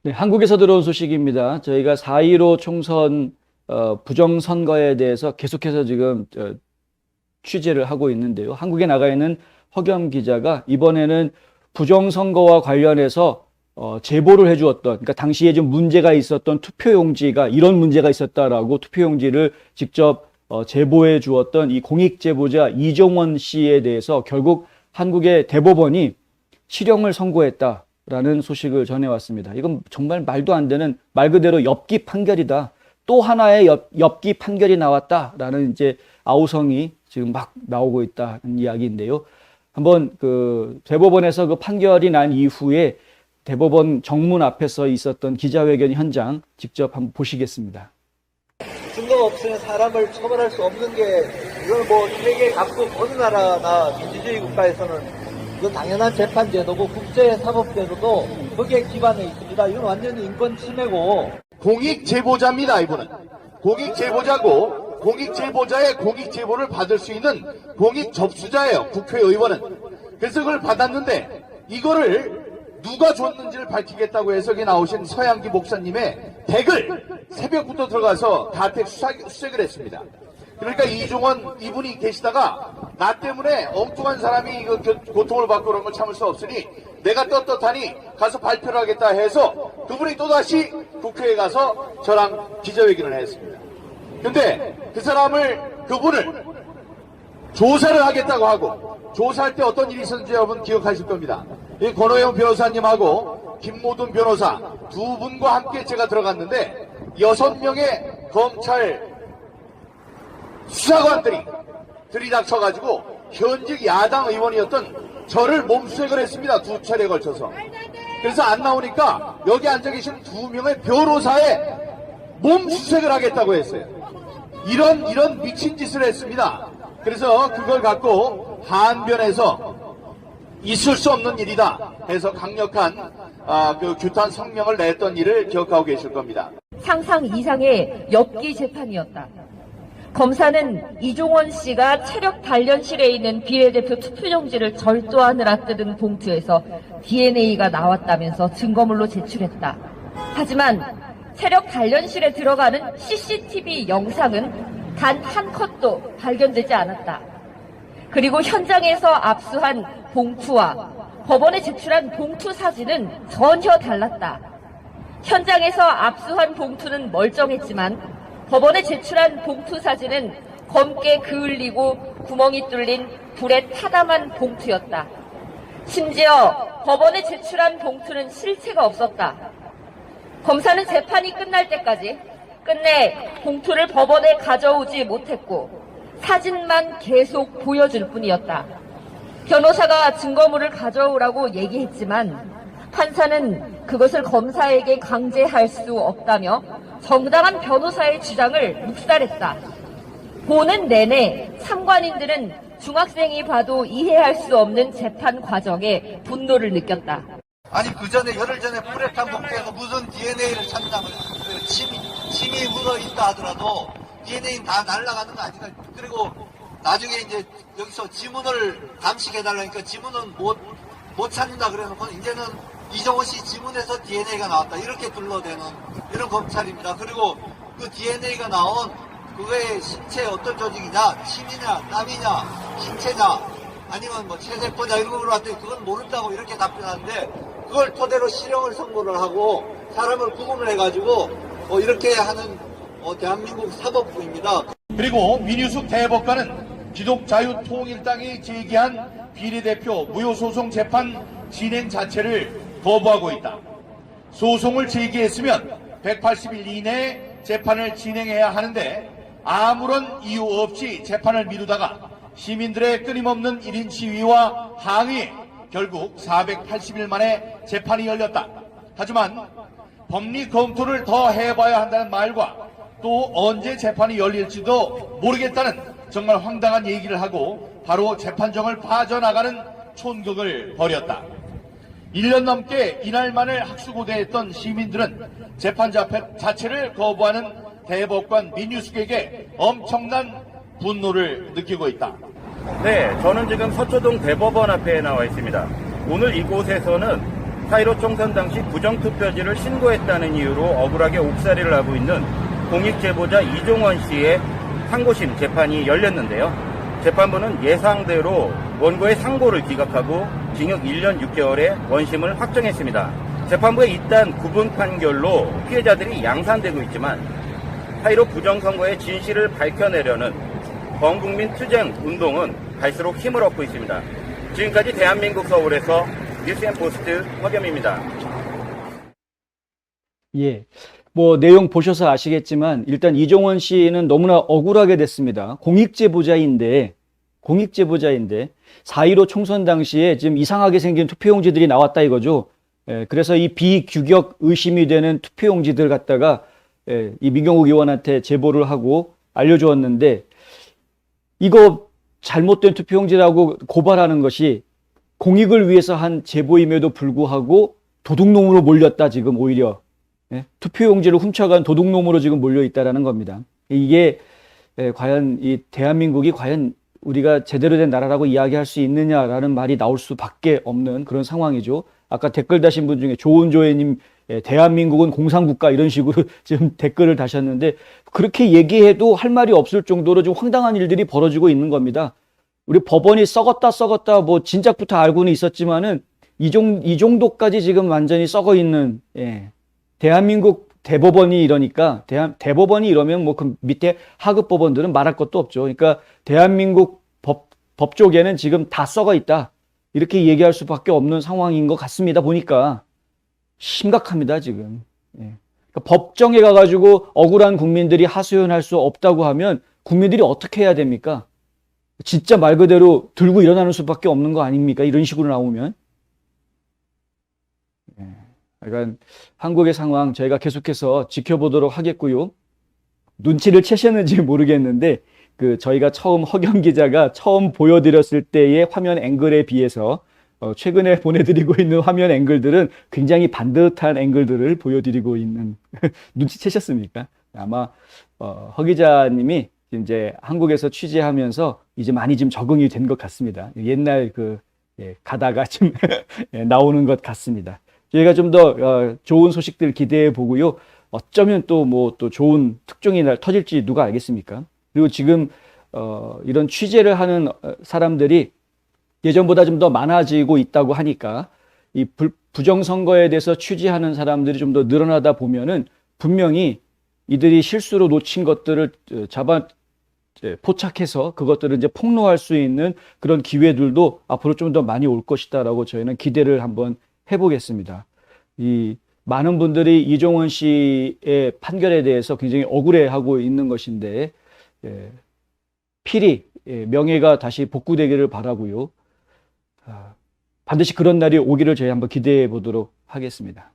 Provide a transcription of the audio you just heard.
네, 한국에서 들어온 소식입니다. 저희가 4.15 총선 부정선거에 대해서 계속해서 지금 취재를 하고 있는데요. 한국에 나가 있는 허겸 기자가 이번에는 부정선거와 관련해서 제보를 해주었던, 그러니까 당시에 좀 문제가 있었던 투표용지가 이런 문제가 있었다라고 투표용지를 직접 제보해 주었던 이 공익제보자 이종원 씨에 대해서 결국 한국의 대법원이 실형을 선고했다라는 소식을 전해왔습니다. 이건 정말 말도 안 되는 말 그대로 엽기 판결이다. 또 하나의 엽기 판결이 나왔다라는 이제 아우성이 지금 막 나오고 있다는 이야기인데요. 한번 그 대법원에서 그 판결이 난 이후에 대법원 정문 앞에서 있었던 기자회견 현장 직접 한번 보시겠습니다. 증거가 없으면 사람을 처벌할 수 없는 게 이건 뭐 세계 각국 어느 나라나 민주주의 국가에서는 이건 당연한 재판 제도고 국제사법제도도 거기에 기반해 있습니다. 이건 완전히 인권 침해고. 공익제보자입니다. 이분은 공익제보자고, 공익제보자의 공익제보를 받을 수 있는 공익접수자예요. 국회의원은. 그래서 그걸 받았는데 이거를 누가 줬는지를 밝히겠다고 해서 여기 나오신 서양기 목사님의 댁을 새벽부터 들어가서 가택 수색을 했습니다. 그러니까 이종원 이분이 계시다가 나 때문에 엉뚱한 사람이 고통을 받고 그런 걸 참을 수 없으니 내가 떳떳하니 가서 발표를 하겠다 해서 그분이 또다시 국회에 가서 저랑 기자회견을 했습니다. 근데 그분을 조사를 하겠다고 하고, 조사할 때 어떤 일이 있었는지 여러분 기억하실 겁니다. 이 권오영 변호사님하고 김모든 변호사 두 분과 함께 제가 들어갔는데 6명의 검찰 수사관들이 들이닥쳐가지고 현직 야당 의원이었던 저를 몸수색을 했습니다. 2차례에 걸쳐서. 그래서 안 나오니까 여기 앉아 계신 2명의 변호사의 몸수색을 하겠다고 했어요. 이런 미친 짓을 했습니다. 그래서 그걸 갖고 한변에서 있을 수 없는 일이다 해서 강력한 그 규탄 성명을 냈던 일을 기억하고 계실 겁니다. 상상 이상의 엽기 재판이었다. 검사는 이종원 씨가 체력 단련실에 있는 비례대표 투표용지를 절도하느라 뜯은 봉투에서 DNA가 나왔다면서 증거물로 제출했다. 하지만 체력 단련실에 들어가는 CCTV 영상은 단 한 컷도 발견되지 않았다. 그리고 현장에서 압수한 봉투와 법원에 제출한 봉투 사진은 전혀 달랐다. 현장에서 압수한 봉투는 멀쩡했지만 법원에 제출한 봉투 사진은 검게 그을리고 구멍이 뚫린 불에 타담한 봉투였다. 심지어 법원에 제출한 봉투는 실체가 없었다. 검사는 재판이 끝날 때까지 끝내 봉투를 법원에 가져오지 못했고 사진만 계속 보여줄 뿐이었다. 변호사가 증거물을 가져오라고 얘기했지만 판사는 그것을 검사에게 강제할 수 없다며 정당한 변호사의 주장을 묵살했다. 보는 내내 참관인들은 중학생이 봐도 이해할 수 없는 재판 과정에 분노를 느꼈다. 아니 그 전에 열흘 전에 불에 탄 봉투에서 무슨 DNA를 찾는다고 침이 묻어 있다 하더라도 DNA는 다 날아가는 거 아닌가. 그리고 나중에 이제 여기서 지문을 감식해달라니까 지문은 못 찾는다 그래놓고 이제는 이종원 씨 지문에서 DNA가 나왔다 이렇게 둘러대는 이런 검찰입니다. 그리고 그 DNA가 나온 그거의 신체에 어떤 조직이냐, 침이냐, 땀이냐, 신체냐, 아니면 뭐 체세포냐 이런 거 물어봤더니 그건 모른다고 이렇게 답변하는데 그걸 토대로 실형을 선고를 하고 사람을 구분을 해가지고 이렇게 하는 대한민국 사법부입니다. 그리고 민유숙 대법관은 기독자유통일당이 제기한 비례대표 무효소송 재판 진행 자체를 거부하고 있다. 소송을 제기했으면 180일 이내에 재판을 진행해야 하는데 아무런 이유 없이 재판을 미루다가 시민들의 끊임없는 1인 시위와 항의에 결국 480일 만에 재판이 열렸다. 하지만 법리 검토를 더 해봐야 한다는 말과 또 언제 재판이 열릴지도 모르겠다는 정말 황당한 얘기를 하고 바로 재판정을 빠져나가는 촌극을 벌였다. 1년 넘게 이날만을 학수고대했던 시민들은 재판 자체를 거부하는 대법관 민유숙에게 엄청난 분노를 느끼고 있다. 네, 저는 지금 서초동 대법원 앞에 나와 있습니다. 오늘 이곳에서는 4.15 총선 당시 부정투표지를 신고했다는 이유로 억울하게 옥살이를 하고 있는 공익제보자 이종원 씨의 상고심 재판이 열렸는데요. 재판부는 예상대로 원고의 상고를 기각하고 징역 1년 6개월의 원심을 확정했습니다. 재판부의 이딴 구분 판결로 피해자들이 양산되고 있지만 4.15 부정선거의 진실을 밝혀내려는 범국민 투쟁 운동은 갈수록 힘을 얻고 있습니다. 지금까지 대한민국 서울에서 뉴스앤포스트 허겸입니다. 예. 뭐 내용 보셔서 아시겠지만 일단 이종원 씨는 너무나 억울하게 됐습니다. 공익제보자인데 4.15 총선 당시에 지금 이상하게 생긴 투표용지들이 나왔다 이거죠. 그래서 이 비규격 의심이 되는 투표용지들 갖다가 이 민경욱 의원한테 제보를 하고 알려주었는데 이거 잘못된 투표용지라고 고발하는 것이 공익을 위해서 한 제보임에도 불구하고 도둑놈으로 몰렸다 지금 오히려. 투표용지를 훔쳐간 도둑놈으로 지금 몰려있다라는 겁니다. 이게 과연 이 대한민국이 과연 우리가 제대로 된 나라라고 이야기할 수 있느냐라는 말이 나올 수밖에 없는 그런 상황이죠. 아까 댓글 다신 분 중에 조은조애님 대한민국은 공산국가 이런 식으로 지금 댓글을 다셨는데 그렇게 얘기해도 할 말이 없을 정도로 좀 황당한 일들이 벌어지고 있는 겁니다. 우리 법원이 썩었다 뭐 진작부터 알고는 있었지만은 이 정도까지 지금 완전히 썩어 있는 대한민국 대법원이 이러니까 대법원이 이러면 뭐 그 밑에 하급 법원들은 말할 것도 없죠. 그러니까 대한민국 법 쪽에는 지금 다 썩어 있다. 이렇게 얘기할 수밖에 없는 상황인 것 같습니다. 보니까 심각합니다, 지금. 그러니까 법정에 가가지고 억울한 국민들이 하소연할 수 없다고 하면 국민들이 어떻게 해야 됩니까? 진짜 말 그대로 들고 일어나는 수밖에 없는 거 아닙니까? 이런 식으로 나오면. 그러니까 한국의 상황 저희가 계속해서 지켜보도록 하겠고요. 눈치를 채셨는지 모르겠는데 저희가 허겸 기자가 처음 보여드렸을 때의 화면 앵글에 비해서 최근에 보내드리고 있는 화면 앵글들은 굉장히 반듯한 앵글들을 보여드리고 있는 눈치채셨습니까? 아마 허 기자님이 이제 한국에서 취재하면서 이제 많이 좀 적응이 된 것 같습니다. 옛날 가다가 좀 나오는 것 같습니다. 저희가 좀 더 좋은 소식들 기대해 보고요. 어쩌면 또 좋은 특종이 터질지 누가 알겠습니까? 그리고 지금 이런 취재를 하는 사람들이 예전보다 좀 더 많아지고 있다고 하니까 이 부정선거에 대해서 취재하는 사람들이 좀 더 늘어나다 보면은 분명히 이들이 실수로 놓친 것들을 포착해서 그것들을 이제 폭로할 수 있는 그런 기회들도 앞으로 좀 더 많이 올 것이다라고 저희는 기대를 한번 해보겠습니다. 많은 분들이 이종원 씨의 판결에 대해서 굉장히 억울해하고 있는 것인데 필히 명예가 다시 복구되기를 바라고요. 반드시 그런 날이 오기를 저희 한번 기대해 보도록 하겠습니다.